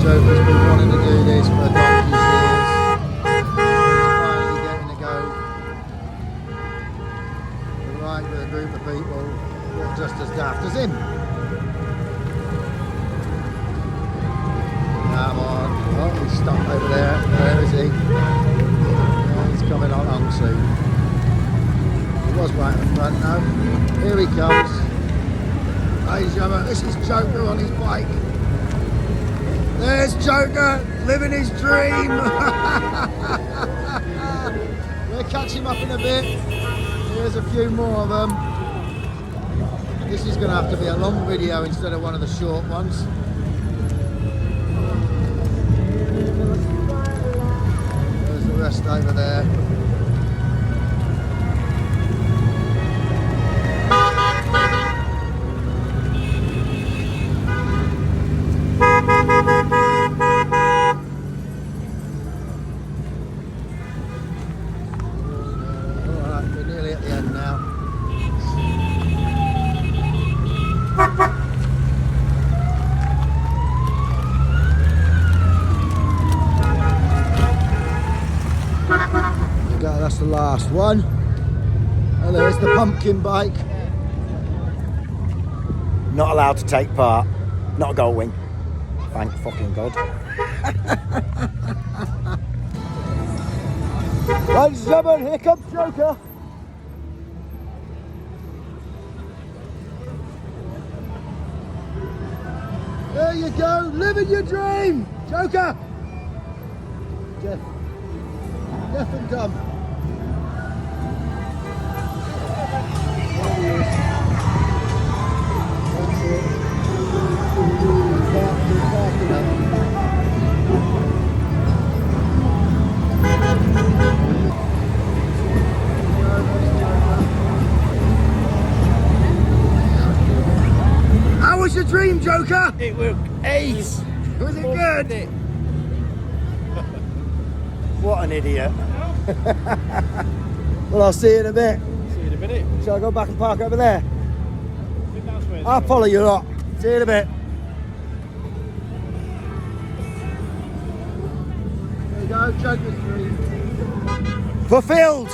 Joker's been wanting to do this for donkey's years. He's finally getting to go to ride with a group of people who are just as daft as him. Come on. Oh, he's stuck over there. Where is he? Oh, he's coming along soon. He was right in front now. Here he comes. Ladies and gentlemen, this is Joker on his bike. There's Joker living his dream. We'll catch him up in a bit. Here's a few more of them. This is going to have to be a long video instead of one of the short ones. There's the rest over there. That's the last one. And there's the pumpkin bike. Not allowed to take part. Not going. Thank fucking God. Ladies and gentlemen, here comes Joker. There you go, living your dream, Joker. Jeff and dumb. There he is. That's it. Parking up. How was your dream, Joker? It was ace. Was it good? What an idiot. Well, I'll see you in a bit. See you in a minute. Shall I go back and park over there? I think that's where I'll follow you lot. See you in a bit. There you go, Joker's dream. Fulfilled.